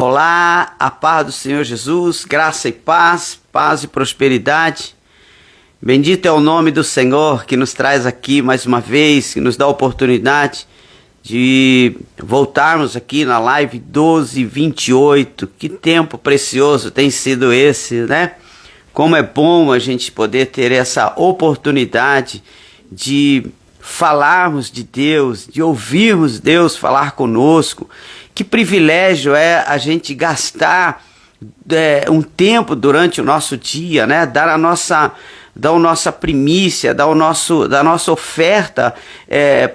Olá, a paz do Senhor Jesus, graça e paz, paz e prosperidade. Bendito é o nome do Senhor que nos traz aqui mais uma vez, que nos dá a oportunidade de voltarmos aqui na live 1228. Que tempo precioso tem sido esse, né? Como é bom a gente poder ter essa oportunidade de falarmos de Deus, de ouvirmos Deus falar conosco. Que privilégio é a gente gastar um tempo durante o nosso dia, né? Dar a nossa primícia, da nossa oferta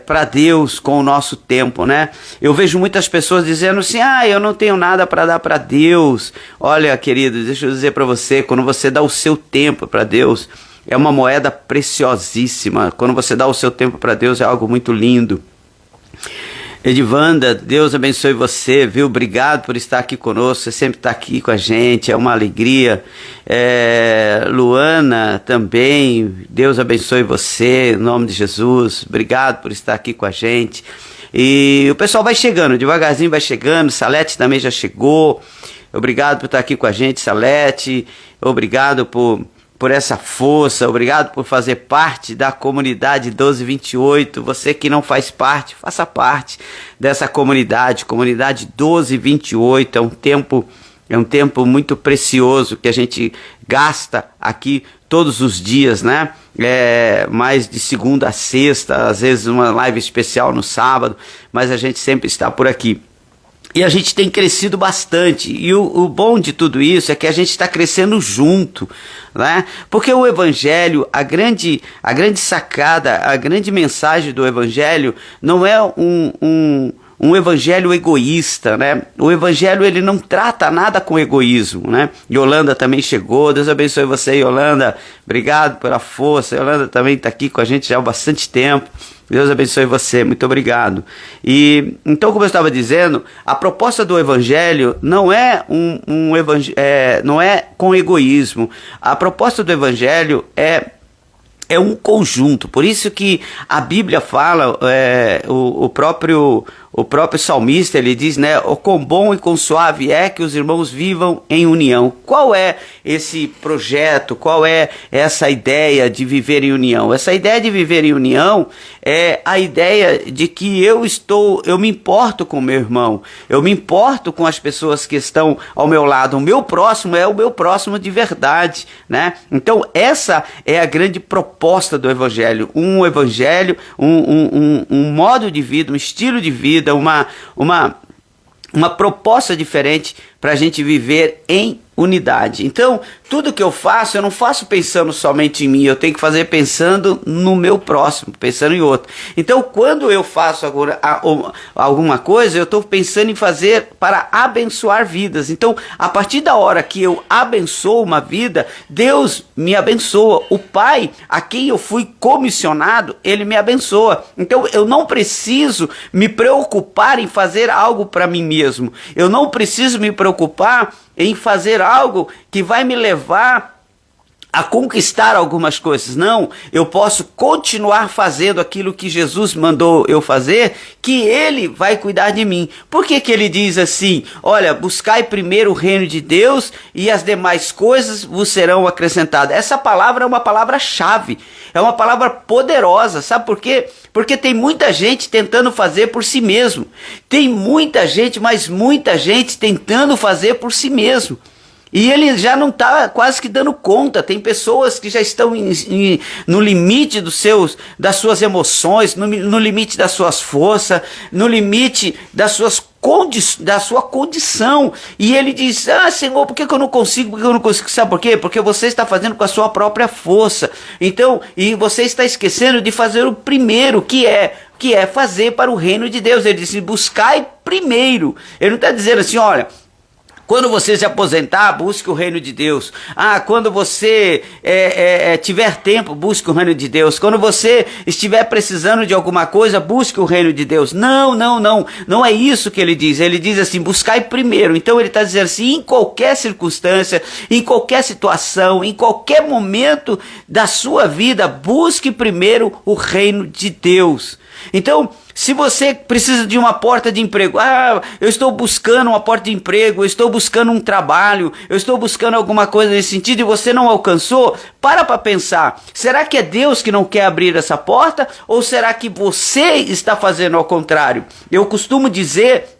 para Deus com o nosso tempo, né? Eu vejo muitas pessoas dizendo assim, eu não tenho nada para dar para Deus. Olha, querido, deixa eu dizer para você, quando você dá o seu tempo para Deus, é uma moeda preciosíssima. Quando você dá o seu tempo para Deus, é algo muito lindo. Edivanda, Deus abençoe você, viu? Obrigado por estar aqui conosco, você sempre está aqui com a gente, é uma alegria. Luana também, Deus abençoe você, em nome de Jesus, obrigado por estar aqui com a gente. E o pessoal vai chegando, devagarzinho vai chegando, Salete também já chegou, obrigado por estar aqui com a gente, Salete, obrigado por essa força, obrigado por fazer parte da comunidade 1228, você que não faz parte, faça parte dessa comunidade 1228, é um tempo muito precioso que a gente gasta aqui todos os dias, né? Mais de segunda a sexta, às vezes uma live especial no sábado, mas a gente sempre está por aqui. E a gente tem crescido bastante, e o bom de tudo isso é que a gente está crescendo junto, né? Porque o Evangelho, a grande sacada, a grande mensagem do Evangelho não é um evangelho egoísta, né? O evangelho, ele não trata nada com egoísmo, né? Yolanda também chegou, Deus abençoe você, Yolanda, obrigado pela força. Yolanda também está aqui com a gente já há bastante tempo. Deus abençoe você, muito obrigado. E então, como eu estava dizendo, a proposta do evangelho não é não é com egoísmo. A proposta do evangelho é um conjunto. Por isso que a Bíblia fala, o próprio salmista, ele diz, né, o quão bom e quão suave é que os irmãos vivam em união. Qual é esse projeto? Qual é essa ideia de viver em união? Essa ideia de viver em união é a ideia de que eu me importo com o meu irmão, eu me importo com as pessoas que estão ao meu lado. O meu próximo é o meu próximo de verdade, né? Então essa é a grande proposta do evangelho, um modo de vida, um estilo de vida, uma proposta diferente para a gente viver em unidade. Então, tudo que eu faço, eu não faço pensando somente em mim, eu tenho que fazer pensando no meu próximo, pensando em outro. Então, quando eu faço alguma coisa, eu estou pensando em fazer para abençoar vidas. Então, a partir da hora que eu abençoo uma vida, Deus me abençoa. O Pai, a quem eu fui comissionado, Ele me abençoa. Então, eu não preciso me preocupar em fazer algo para mim mesmo. Eu não preciso me preocupar em fazer algo que vai me levar a conquistar algumas coisas. Não, eu posso continuar fazendo aquilo que Jesus mandou eu fazer, que Ele vai cuidar de mim. Por que Ele diz assim? Olha, buscai primeiro o reino de Deus e as demais coisas vos serão acrescentadas. Essa palavra é uma palavra-chave, é uma palavra poderosa. Sabe por quê? Porque tem muita gente tentando fazer por si mesmo. Tem muita gente, mas muita gente tentando fazer por si mesmo. E ele já não está quase que dando conta. Tem pessoas que já estão no limite das suas emoções, no limite das suas forças, no limite da sua condição. E ele diz, Senhor, por que eu não consigo? Por que eu não consigo? Sabe por quê? Porque você está fazendo com a sua própria força. Então, e você está esquecendo de fazer o primeiro, que é fazer para o reino de Deus. Ele disse, buscai primeiro. Ele não está dizendo assim, olha, quando você se aposentar, busque o reino de Deus. Quando você tiver tempo, busque o reino de Deus. Quando você estiver precisando de alguma coisa, busque o reino de Deus. Não. Não é isso que ele diz. Ele diz assim, buscai primeiro. Então ele está dizendo assim, em qualquer circunstância, em qualquer situação, em qualquer momento da sua vida, busque primeiro o reino de Deus. Então, Se você precisa de uma porta de emprego, eu estou buscando uma porta de emprego, eu estou buscando um trabalho, eu estou buscando alguma coisa nesse sentido e você não alcançou, para pensar, será que é Deus que não quer abrir essa porta ou será que você está fazendo ao contrário? Eu costumo dizer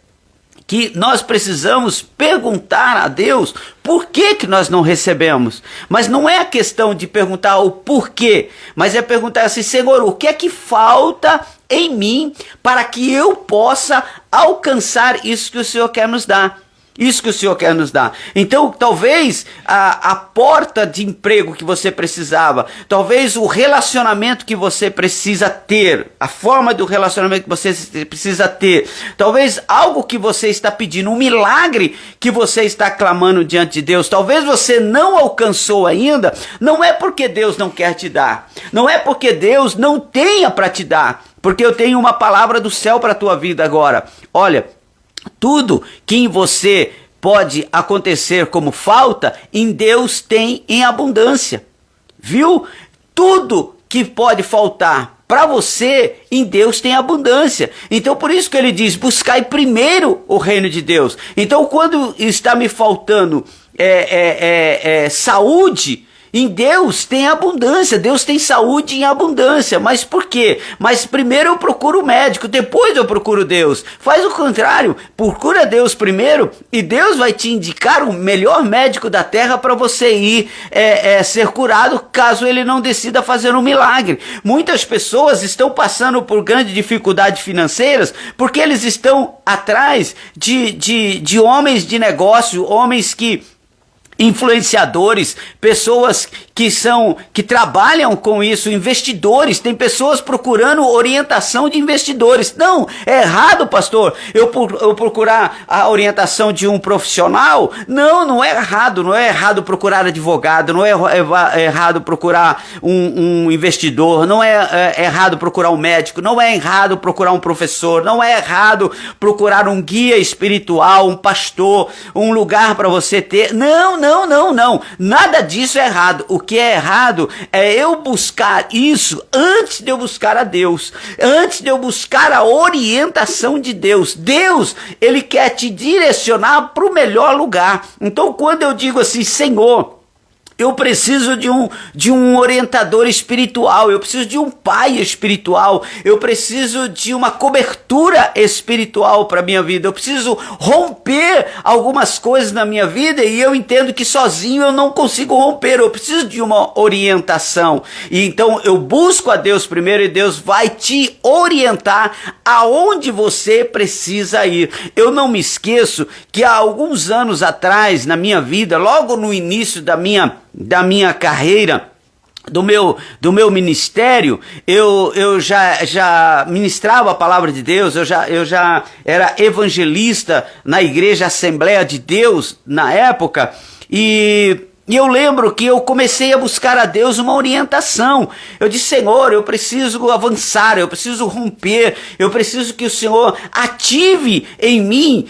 que nós precisamos perguntar a Deus por que nós não recebemos. Mas não é a questão de perguntar o porquê, mas é perguntar assim, Senhor, o que é que falta em mim para que eu possa alcançar isso que o Senhor quer nos dar? Isso que o Senhor quer nos dar. Então, talvez a porta de emprego que você precisava, talvez o relacionamento que você precisa ter, a forma do relacionamento que você precisa ter, talvez algo que você está pedindo, um milagre que você está clamando diante de Deus, talvez você não alcançou ainda, não é porque Deus não quer te dar, não é porque Deus não tenha para te dar, porque eu tenho uma palavra do céu para a tua vida agora. Olha, tudo que em você pode acontecer como falta, em Deus tem em abundância. Viu? Tudo que pode faltar para você, em Deus tem abundância. Então por isso que ele diz, buscai primeiro o reino de Deus. Então quando está me faltando saúde, em Deus tem abundância, Deus tem saúde em abundância. Mas por quê? Mas primeiro eu procuro o médico, depois eu procuro Deus. Faz o contrário, procura Deus primeiro e Deus vai te indicar o melhor médico da terra para você ir ser curado, caso ele não decida fazer um milagre. Muitas pessoas estão passando por grandes dificuldades financeiras porque eles estão atrás de homens de negócio, homens influenciadores, pessoas que trabalham com isso, investidores, tem pessoas procurando orientação de investidores. Não, é errado, pastor, eu procurar a orientação de um profissional? Não é errado, não é errado procurar advogado, não é errado procurar um investidor, não é errado procurar um médico, não é errado procurar um professor, não é errado procurar um guia espiritual, um pastor, um lugar para você ter. Não, nada disso é errado. O que é errado é eu buscar isso antes de eu buscar a Deus, antes de eu buscar a orientação de Deus. Deus, ele quer te direcionar para o melhor lugar. Então quando eu digo assim, Senhor, eu preciso de um orientador espiritual, eu preciso de um pai espiritual, eu preciso de uma cobertura espiritual para a minha vida, eu preciso romper algumas coisas na minha vida e eu entendo que sozinho eu não consigo romper, eu preciso de uma orientação. E então eu busco a Deus primeiro e Deus vai te orientar aonde você precisa ir. Eu não me esqueço que há alguns anos atrás na minha vida, logo no início da minha carreira, do meu ministério, eu já ministrava a palavra de Deus, eu já era evangelista na igreja Assembleia de Deus na época, e eu lembro que eu comecei a buscar a Deus uma orientação. Eu disse, Senhor, eu preciso avançar, eu preciso romper, eu preciso que o Senhor ative em mim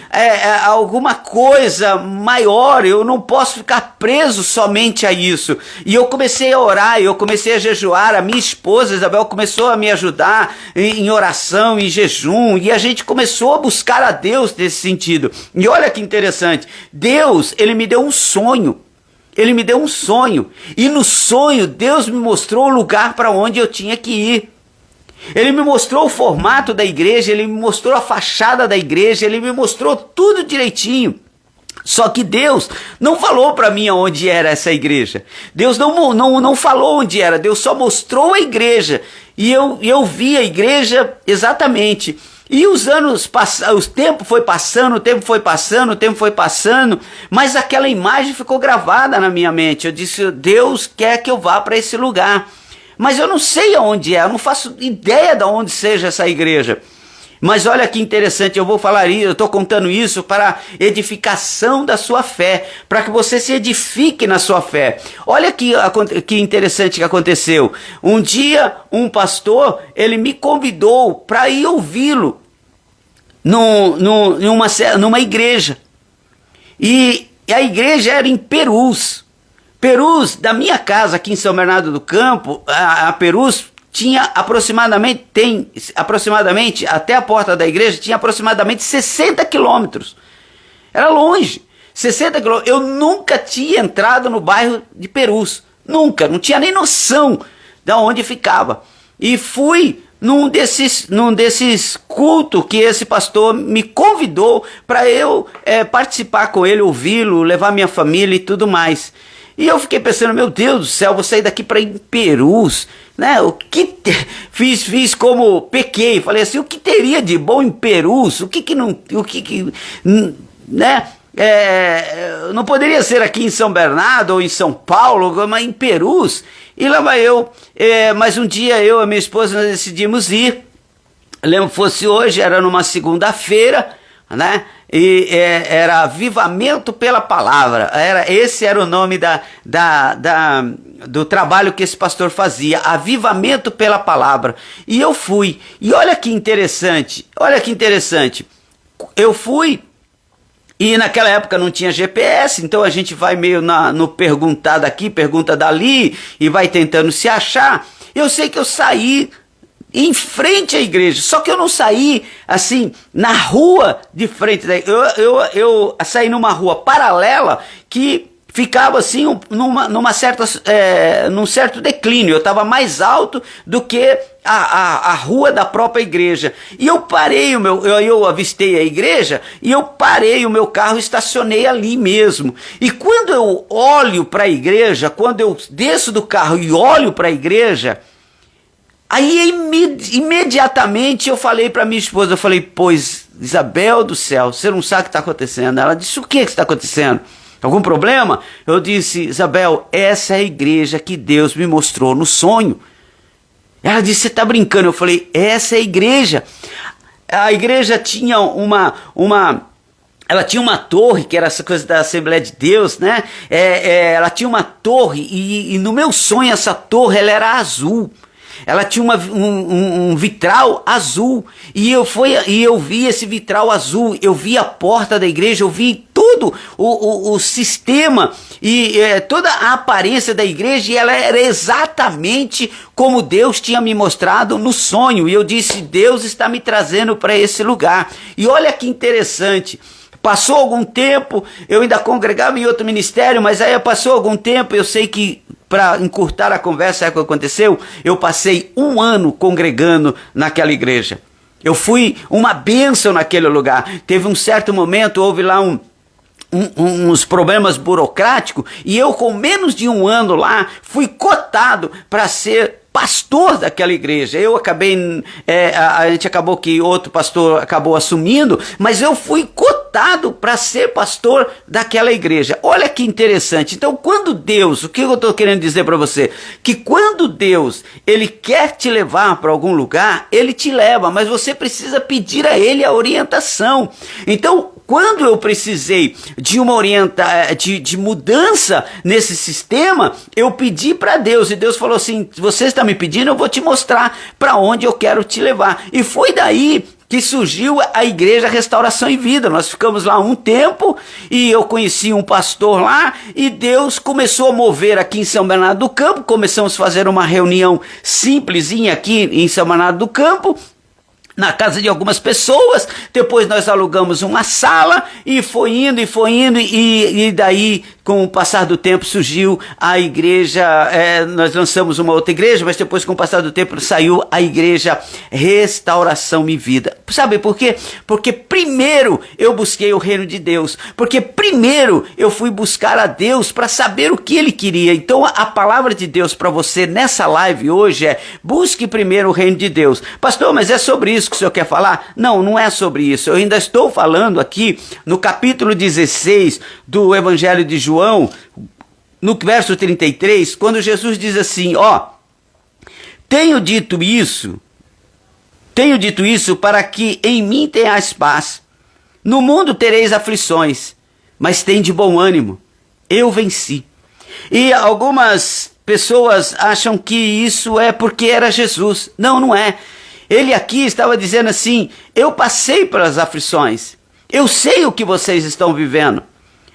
alguma coisa maior, eu não posso ficar preso somente a isso. E eu comecei a orar, eu comecei a jejuar, a minha esposa Isabel começou a me ajudar em oração, em jejum, e a gente começou a buscar a Deus nesse sentido. E olha que interessante, Deus, ele me deu um sonho. Ele me deu um sonho, e no sonho Deus me mostrou o lugar para onde eu tinha que ir. Ele me mostrou o formato da igreja, ele me mostrou a fachada da igreja, ele me mostrou tudo direitinho. Só que Deus não falou para mim onde era essa igreja. Deus não falou onde era, Deus só mostrou a igreja. E eu vi a igreja exatamente. E os anos passaram, o tempo foi passando, mas aquela imagem ficou gravada na minha mente. Eu disse, Deus quer que eu vá para esse lugar. Mas eu não sei aonde é, eu não faço ideia de onde seja essa igreja. Mas olha que interessante, eu vou falar isso, eu estou contando isso para edificação da sua fé, para que você se edifique na sua fé. Olha que interessante que aconteceu. Um dia, um pastor, ele me convidou para ir ouvi-lo numa igreja. E a igreja era em Perus. Perus, da minha casa aqui em São Bernardo do Campo, a Perus tinha aproximadamente, até a porta da igreja, tinha aproximadamente 60 quilômetros. Era longe, 60 quilômetros. Eu nunca tinha entrado no bairro de Perus, nunca, não tinha nem noção de onde ficava. E fui num desses cultos que esse pastor me convidou para eu participar com ele, ouvi-lo, levar minha família e tudo mais. E eu fiquei pensando, meu Deus do céu, vou sair daqui para ir em Perus, né? Fiz como pequei, falei assim, o que teria de bom em Perus? Né? Não poderia ser aqui em São Bernardo ou em São Paulo, mas em Perus. E lá vai eu, mas um dia eu e minha esposa nós decidimos ir. Eu lembro que fosse hoje, era numa segunda-feira, né? E era Avivamento pela Palavra. Esse era o nome do trabalho que esse pastor fazia, Avivamento pela Palavra. E eu fui. E olha que interessante. Eu fui. E naquela época não tinha GPS, então a gente vai meio no perguntar daqui, pergunta dali, e vai tentando se achar. Eu sei que eu saí em frente à igreja, só que eu não saí assim na rua de frente da igreja. Eu saí numa rua paralela que ficava assim num certo declínio. Eu estava mais alto do que a rua da própria igreja. E eu parei eu avistei a igreja e eu parei o meu carro, estacionei ali mesmo. E quando eu olho para a igreja, quando eu desço do carro e olho para a igreja, aí imediatamente eu falei para minha esposa, eu falei, pois Isabel do céu, você não sabe o que está acontecendo. Ela disse, o que está acontecendo? Algum problema? Eu disse, Isabel, essa é a igreja que Deus me mostrou no sonho. Ela disse, você está brincando? Eu falei, essa é a igreja. A igreja tinha ela tinha uma torre, que era essa coisa da Assembleia de Deus, né? Ela tinha uma torre e no meu sonho essa torre ela era azul. Ela tinha um vitral azul e eu vi esse vitral azul, eu vi a porta da igreja, eu vi todo o sistema e toda a aparência da igreja, e ela era exatamente como Deus tinha me mostrado no sonho. E eu disse, Deus está me trazendo para esse lugar. E olha que interessante. Passou algum tempo, eu ainda congregava em outro ministério, mas aí passou algum tempo, eu sei que, para encurtar a conversa, sabe o que aconteceu? Eu passei 1 ano congregando naquela igreja. Eu fui uma bênção naquele lugar. Teve um certo momento, houve lá uns problemas burocráticos, e eu com menos de 1 ano lá, fui cotado para ser pastor daquela igreja. Eu acabei, a gente acabou que outro pastor acabou assumindo, mas eu fui cotado para ser pastor daquela igreja. Olha que interessante. Então, quando Deus, o que eu estou querendo dizer para você? Que quando Deus, Ele quer te levar para algum lugar, Ele te leva, mas você precisa pedir a Ele a orientação. Então, quando eu precisei de uma de mudança nesse sistema, eu pedi para Deus, e Deus falou assim, você está me pedindo, eu vou te mostrar para onde eu quero te levar. E foi daí que surgiu a Igreja Restauração e Vida. Nós ficamos lá um tempo e eu conheci um pastor lá e Deus começou a mover aqui em São Bernardo do Campo. Começamos a fazer uma reunião simplesinha aqui em São Bernardo do Campo, na casa de algumas pessoas. Depois nós alugamos uma sala e foi indo, e daí, com o passar do tempo, surgiu a igreja, nós lançamos uma outra igreja, mas depois, com o passar do tempo, saiu a Igreja Restauração e Vida. Sabe por quê? Porque primeiro eu busquei o reino de Deus, porque primeiro eu fui buscar a Deus para saber o que Ele queria. Então a palavra de Deus para você nessa live hoje é: busque primeiro o reino de Deus. Pastor, mas é sobre isso que o senhor quer falar? Não, não é sobre isso. Eu ainda estou falando aqui no capítulo 16 do Evangelho de João, no verso 33, quando Jesus diz assim, tenho dito isso para que em mim tenhais paz. No mundo tereis aflições, mas tende bom ânimo, eu venci. E algumas pessoas acham que isso é porque era Jesus. Não, não é. Ele aqui estava dizendo assim, eu passei pelas aflições, eu sei o que vocês estão vivendo,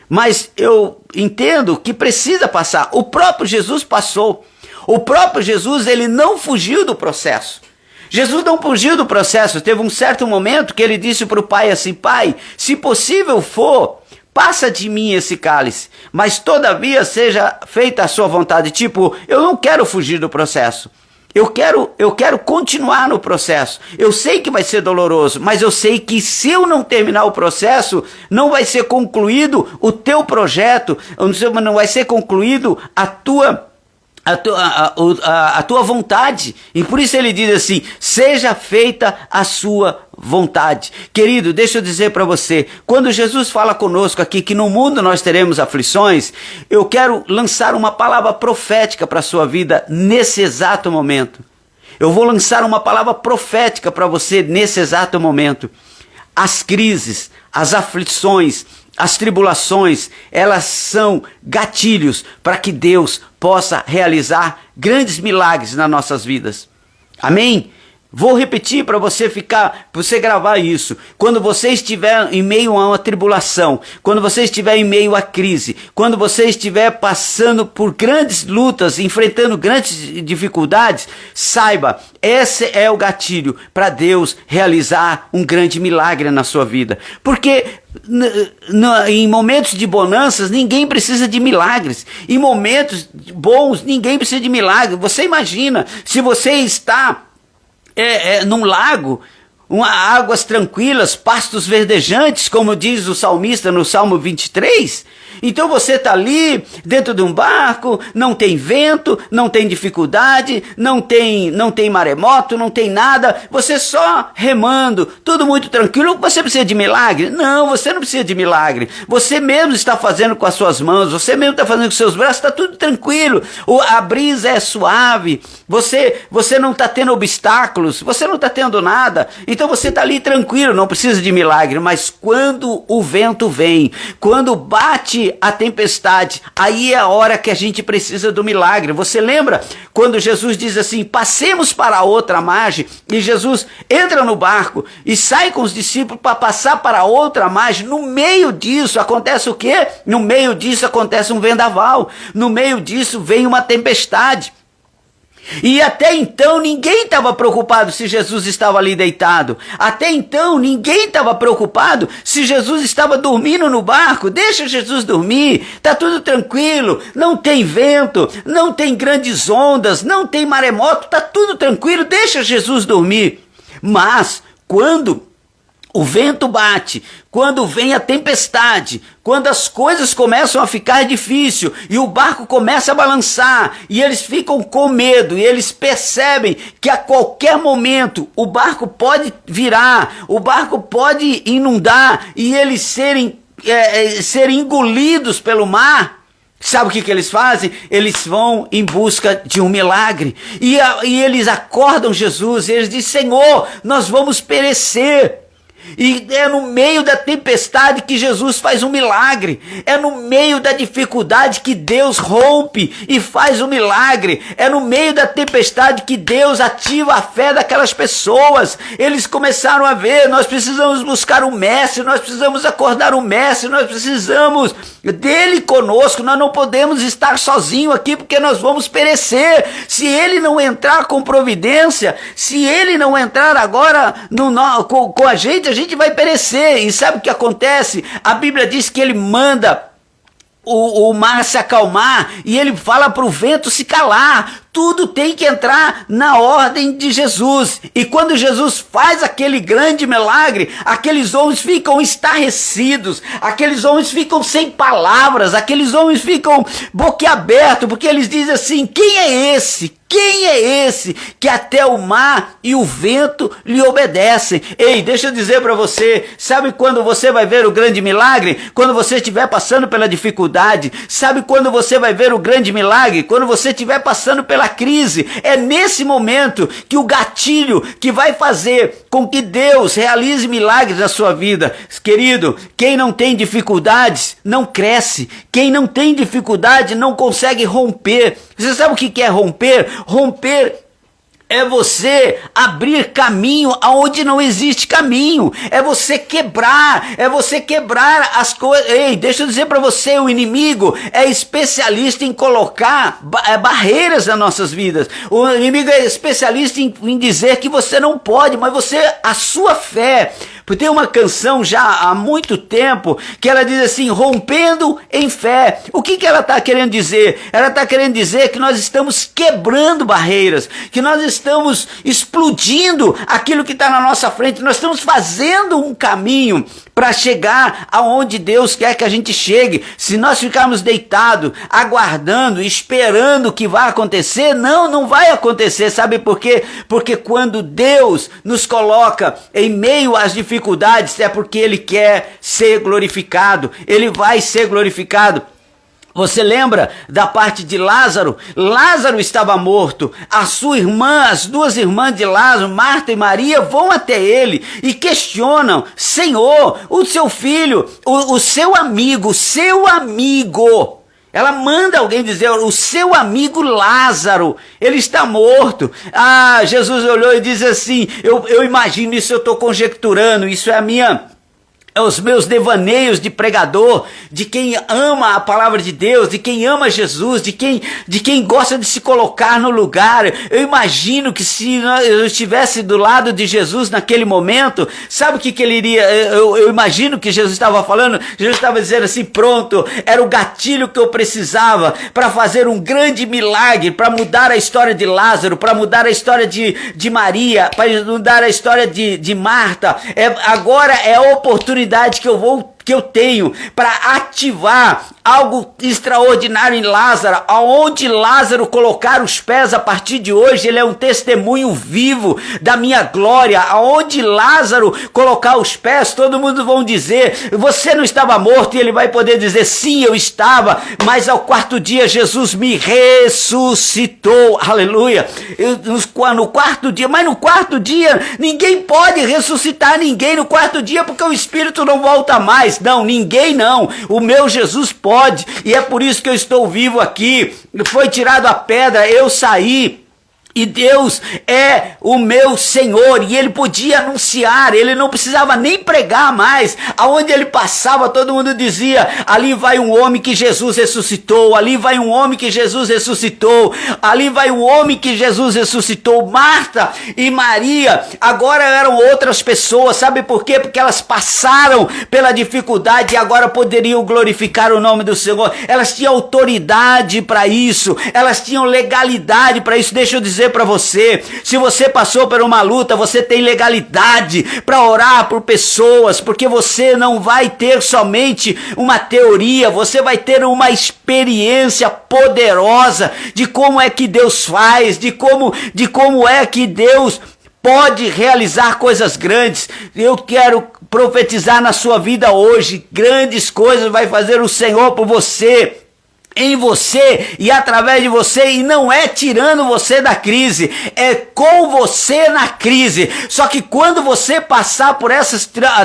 mas eu entendo que precisa passar. O próprio Jesus passou. O próprio Jesus, ele não fugiu do processo. Jesus não fugiu do processo. Teve um certo momento que ele disse para o pai assim: Pai, se possível for, passa de mim esse cálice, mas todavia seja feita a sua vontade. Tipo, eu não quero fugir do processo. Eu quero continuar no processo. Eu sei que vai ser doloroso, mas eu sei que se eu não terminar o processo, não vai ser concluído o teu projeto, não vai ser concluído a tua vontade. E por isso ele diz assim: seja feita a sua vontade. Querido, deixa eu dizer para você, quando Jesus fala conosco aqui que no mundo nós teremos aflições, eu quero lançar uma palavra profética para a sua vida nesse exato momento. Eu vou lançar uma palavra profética para você nesse exato momento. As crises, as aflições, as tribulações, elas são gatilhos para que Deus possa realizar grandes milagres nas nossas vidas. Amém? Vou repetir para você gravar isso. Quando você estiver em meio a uma tribulação, quando você estiver em meio a crise, quando você estiver passando por grandes lutas, enfrentando grandes dificuldades, saiba, esse é o gatilho para Deus realizar um grande milagre na sua vida. Porque em momentos de bonanças, ninguém precisa de milagres. Em momentos bons, ninguém precisa de milagres. Você imagina, se você está num lago, águas tranquilas, pastos verdejantes, como diz o salmista no Salmo 23. Então você está ali dentro de um barco, não tem vento, não tem dificuldade, não tem maremoto, não tem nada, você só remando, tudo muito tranquilo. Você precisa de milagre? Não, você não precisa de milagre. Você mesmo está fazendo com as suas mãos, você mesmo está fazendo com os seus braços, está tudo tranquilo. A brisa é suave, você não está tendo obstáculos, você não está tendo nada. Então você está ali tranquilo, não precisa de milagre. Mas quando o vento vem, quando bate a tempestade, aí é a hora que a gente precisa do milagre. Você lembra quando Jesus diz assim: passemos para a outra margem, e Jesus entra no barco e sai com os discípulos para passar para a outra margem. No meio disso acontece o quê? No meio disso acontece um vendaval, no meio disso vem uma tempestade. E até então ninguém estava preocupado se Jesus estava ali deitado. Até então ninguém estava preocupado se Jesus estava dormindo no barco. Deixa Jesus dormir, está tudo tranquilo, não tem vento, não tem grandes ondas, não tem maremoto, está tudo tranquilo, deixa Jesus dormir. Mas quando o vento bate, quando vem a tempestade, quando as coisas começam a ficar difíceis e o barco começa a balançar e eles ficam com medo e eles percebem que a qualquer momento o barco pode virar, o barco pode inundar e eles serem engolidos pelo mar. Sabe o que eles fazem? Eles vão em busca de um milagre e eles acordam Jesus e eles dizem: Senhor, nós vamos perecer. E é no meio da tempestade que Jesus faz um milagre. É no meio da dificuldade que Deus rompe e faz um milagre. É no meio da tempestade que Deus ativa a fé daquelas pessoas. Eles começaram a ver: nós precisamos buscar um mestre, nós precisamos acordar um mestre, nós precisamos dele conosco, nós não podemos estar sozinhos aqui porque nós vamos perecer. Se ele não entrar com providência, se ele não entrar agora com a gente vai perecer. E sabe o que acontece? A Bíblia diz que ele manda o mar se acalmar e ele fala para o vento se calar. Tudo tem que entrar na ordem de Jesus. E quando Jesus faz aquele grande milagre, aqueles homens ficam estarrecidos, aqueles homens ficam sem palavras, aqueles homens ficam boquiabertos, porque eles dizem assim: quem é esse? Quem é esse que até o mar e o vento lhe obedecem? Ei, deixa eu dizer para você, sabe quando você vai ver o grande milagre? Quando você estiver passando pela dificuldade. Sabe quando você vai ver o grande milagre? Quando você estiver passando pela crise. É nesse momento que o gatilho que vai fazer com que Deus realize milagres na sua vida. Querido, quem não tem dificuldades não cresce. Quem não tem dificuldade não consegue romper. Você sabe o que é romper? Romper É você abrir caminho aonde não existe caminho. É você quebrar as coisas. Ei, deixa eu dizer para você, o inimigo é especialista em colocar barreiras nas nossas vidas. O inimigo é especialista em dizer que você não pode, mas a sua fé. Tem uma canção já há muito tempo que ela diz assim, rompendo em fé. O que ela está querendo dizer? Ela está querendo dizer que nós estamos quebrando barreiras, que nós estamos explodindo aquilo que está na nossa frente, nós estamos fazendo um caminho para chegar aonde Deus quer que a gente chegue. Se nós ficarmos deitados, aguardando, esperando o que vai acontecer, não vai acontecer. Sabe por quê? Porque quando Deus nos coloca em meio às dificuldades, é porque Ele quer ser glorificado. Ele vai ser glorificado. Você lembra da parte de Lázaro? Lázaro estava morto. As duas irmãs de Lázaro, Marta e Maria, vão até ele e questionam: Senhor, o seu filho, o seu amigo, ela manda alguém dizer, o seu amigo Lázaro, ele está morto. Jesus olhou e diz assim, eu imagino isso, eu estou conjecturando, isso é os meus devaneios de pregador, de quem ama a palavra de Deus, de quem ama Jesus, de quem gosta de se colocar no lugar. Eu imagino que se eu estivesse do lado de Jesus naquele momento, sabe o que ele iria, eu imagino que Jesus estava falando, Jesus estava dizendo assim, pronto, era o gatilho que eu precisava para fazer um grande milagre, para mudar a história de Lázaro, para mudar a história de Maria, para mudar a história de Marta. Agora é a oportunidade que eu tenho para ativar algo extraordinário em Lázaro. Aonde Lázaro colocar os pés a partir de hoje, ele é um testemunho vivo da minha glória. Aonde Lázaro colocar os pés, todo mundo vão dizer, você não estava morto, e ele vai poder dizer, sim, eu estava, mas ao quarto dia Jesus me ressuscitou, aleluia. No quarto dia, mas no quarto dia ninguém pode ressuscitar ninguém no quarto dia, porque o Espírito não volta mais. Não, ninguém não. O meu Jesus pode, e é por isso que eu estou vivo aqui. Foi tirado a pedra, eu saí. E Deus é o meu Senhor, e Ele podia anunciar, Ele não precisava nem pregar mais. Aonde Ele passava, todo mundo dizia, ali vai um homem que Jesus ressuscitou, ali vai um homem que Jesus ressuscitou, ali vai um homem que Jesus ressuscitou. Marta e Maria agora eram outras pessoas, sabe por quê? Porque elas passaram pela dificuldade e agora poderiam glorificar o nome do Senhor. Elas tinham autoridade para isso, elas tinham legalidade para isso. Deixa eu dizer para você, se você passou por uma luta, você tem legalidade para orar por pessoas, porque você não vai ter somente uma teoria, você vai ter uma experiência poderosa de como é que Deus faz, de como é que Deus pode realizar coisas grandes. Eu quero profetizar na sua vida hoje, grandes coisas vai fazer o Senhor por você, em você e através de você, e não é tirando você da crise, é com você na crise. Só que quando você passar por essa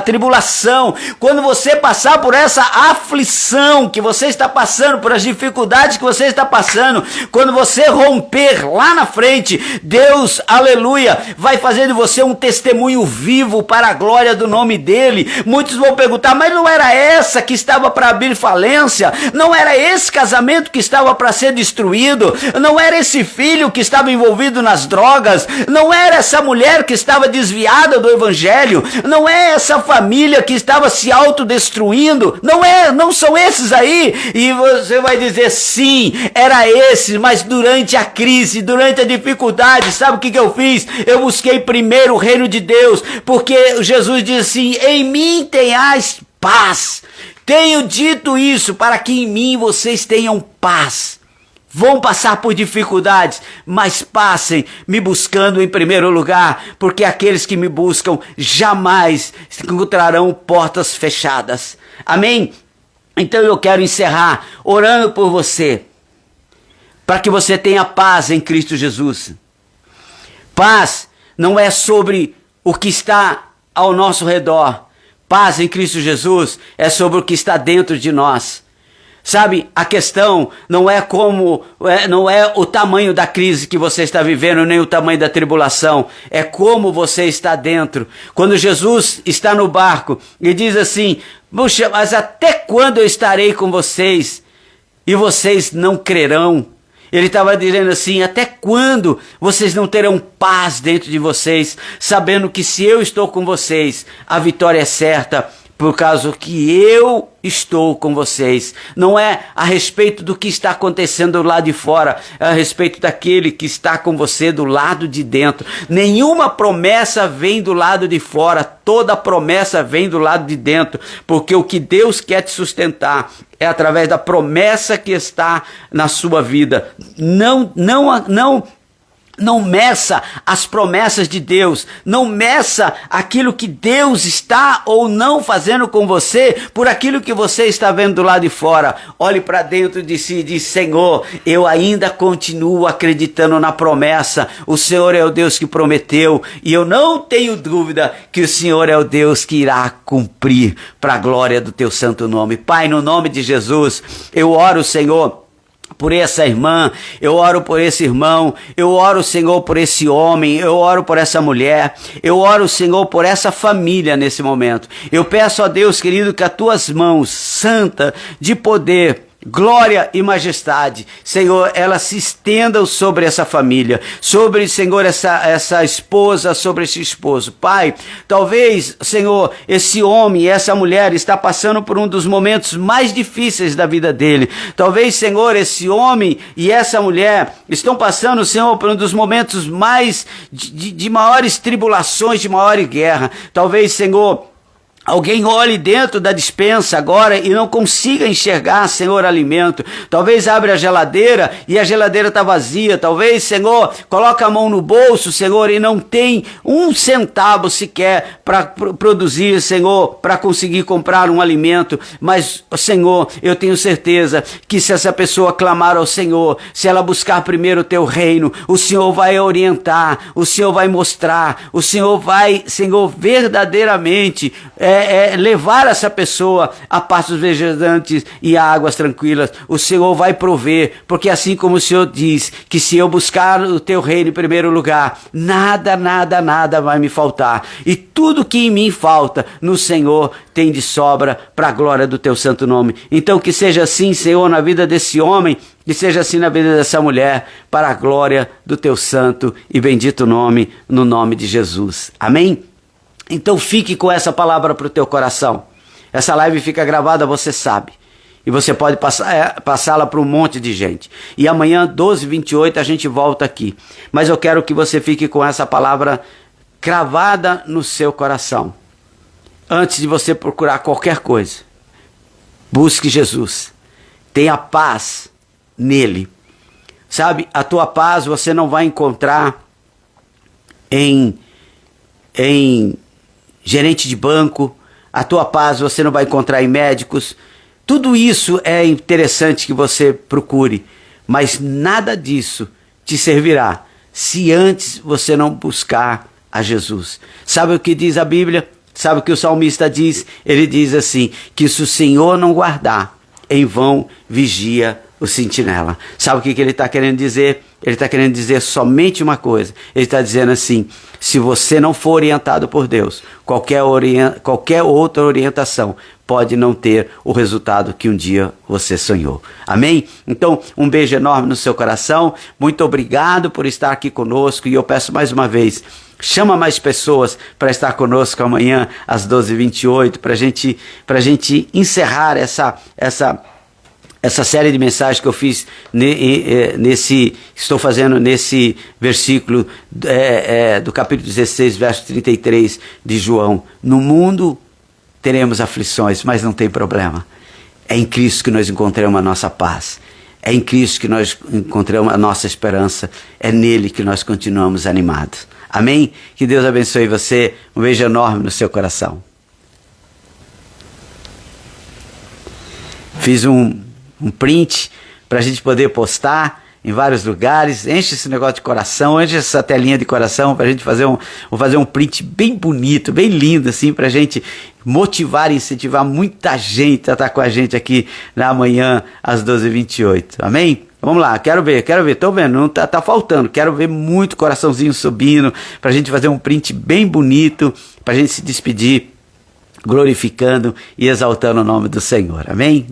tribulação, quando você passar por essa aflição que você está passando, por as dificuldades que você está passando, quando você romper lá na frente, Deus, aleluia, vai fazer de você um testemunho vivo para a glória do nome dele. Muitos vão perguntar, mas não era essa que estava para abrir falência? Não era esse casamento que estava para ser destruído? Não era esse filho que estava envolvido nas drogas? Não era essa mulher que estava desviada do evangelho? Não é essa família que estava se autodestruindo? Não são esses aí? E você vai dizer, sim, era esse, mas durante a crise, durante a dificuldade, sabe o que eu fiz? Eu busquei primeiro o reino de Deus, porque Jesus diz assim, em mim tenhais paz. Tenho dito isso para que em mim vocês tenham paz. Vão passar por dificuldades, mas passem me buscando em primeiro lugar, porque aqueles que me buscam jamais encontrarão portas fechadas. Amém? Então eu quero encerrar orando por você, para que você tenha paz em Cristo Jesus. Paz não é sobre o que está ao nosso redor. Paz em Cristo Jesus é sobre o que está dentro de nós. Sabe, a questão não é não é o tamanho da crise que você está vivendo, nem o tamanho da tribulação, é como você está dentro. Quando Jesus está no barco e diz assim: puxa, mas até quando eu estarei com vocês e vocês não crerão? Ele estava dizendo assim: até quando vocês não terão paz dentro de vocês, sabendo que se eu estou com vocês, a vitória é certa, por causa que eu estou com vocês. Não é a respeito do que está acontecendo lá de fora, é a respeito daquele que está com você do lado de dentro. Nenhuma promessa vem do lado de fora, toda promessa vem do lado de dentro, porque o que Deus quer te sustentar é através da promessa que está na sua vida. Não meça as promessas de Deus, não meça aquilo que Deus está ou não fazendo com você por aquilo que você está vendo do lado de fora. Olhe para dentro de si e diz: Senhor, eu ainda continuo acreditando na promessa. O Senhor é o Deus que prometeu e eu não tenho dúvida que o Senhor é o Deus que irá cumprir para a glória do teu santo nome. Pai, no nome de Jesus, eu oro, Senhor, por essa irmã, eu oro por esse irmão, eu oro, Senhor, por esse homem, eu oro por essa mulher, eu oro, Senhor, por essa família nesse momento. Eu peço a Deus, querido, que as tuas mãos santa de poder, glória e majestade, Senhor, elas se estendam sobre essa família, sobre, Senhor, essa esposa, sobre esse esposo. Pai, talvez, Senhor, esse homem e essa mulher está passando por um dos momentos mais difíceis da vida dele. Talvez, Senhor, esse homem e essa mulher estão passando, Senhor, por um dos momentos mais de maiores tribulações, de maior guerra. Talvez, Senhor, alguém olhe dentro da despensa agora e não consiga enxergar, Senhor, alimento. Talvez abra a geladeira e a geladeira está vazia. Talvez, Senhor, coloque a mão no bolso, Senhor, e não tem um centavo sequer para produzir, Senhor, para conseguir comprar um alimento. Mas, Senhor, eu tenho certeza que se essa pessoa clamar ao Senhor, se ela buscar primeiro o teu reino, o Senhor vai orientar, o Senhor vai mostrar, o Senhor vai, Senhor, verdadeiramente levar essa pessoa a pastos verdejantes e a águas tranquilas. O Senhor vai prover, porque assim como o Senhor diz que se eu buscar o teu reino em primeiro lugar, nada vai me faltar. E tudo que em mim falta, no Senhor tem de sobra para a glória do teu santo nome. Então que seja assim, Senhor, na vida desse homem, que seja assim na vida dessa mulher, para a glória do teu santo e bendito nome, no nome de Jesus. Amém? Então fique com essa palavra para o teu coração. Essa live fica gravada, você sabe. E você pode passá-la para um monte de gente. E amanhã, 12h28, a gente volta aqui. Mas eu quero que você fique com essa palavra cravada no seu coração. Antes de você procurar qualquer coisa, busque Jesus. Tenha paz nele. Sabe, a tua paz você não vai encontrar em gerente de banco, a tua paz você não vai encontrar em médicos. Tudo isso é interessante que você procure, mas nada disso te servirá se antes você não buscar a Jesus. Sabe o que diz a Bíblia? Sabe o que o salmista diz? Ele diz assim, que se o Senhor não guardar, em vão vigia o sentinela. Sabe o que ele está querendo dizer? Ele está querendo dizer somente uma coisa. Ele está dizendo assim: se você não for orientado por Deus, qualquer outra orientação pode não ter o resultado que um dia você sonhou. Amém? Então, um beijo enorme no seu coração. Muito obrigado por estar aqui conosco. E eu peço mais uma vez, chama mais pessoas para estar conosco amanhã às 12h28, para a gente encerrar essa série de mensagens que eu fiz estou fazendo nesse versículo do capítulo 16, verso 33 de João. No mundo teremos aflições, mas não tem problema. É em Cristo que nós encontramos a nossa paz. É em Cristo que nós encontramos a nossa esperança. É nele que nós continuamos animados. Amém? Que Deus abençoe você. Um beijo enorme no seu coração. Fiz um print para a gente poder postar em vários lugares. Enche esse negócio de coração, enche essa telinha de coração pra gente fazer um print bem bonito, bem lindo, assim, pra gente motivar e incentivar muita gente a estar com a gente aqui na manhã às 12h28. Amém? Vamos lá, quero ver, tô vendo, não tá faltando, quero ver muito coraçãozinho subindo, pra gente fazer um print bem bonito, pra gente se despedir, glorificando e exaltando o nome do Senhor, amém?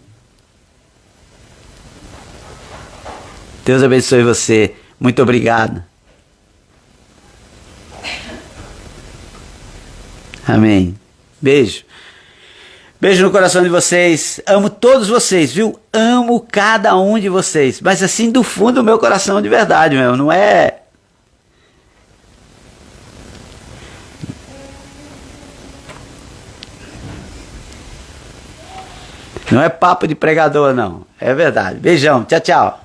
Deus abençoe você, muito obrigado. Amém. Beijo. Beijo no coração de vocês, amo todos vocês, viu? Amo cada um de vocês, mas assim do fundo do meu coração de verdade mesmo, não é... Não é papo de pregador não, é verdade. Beijão, tchau, tchau.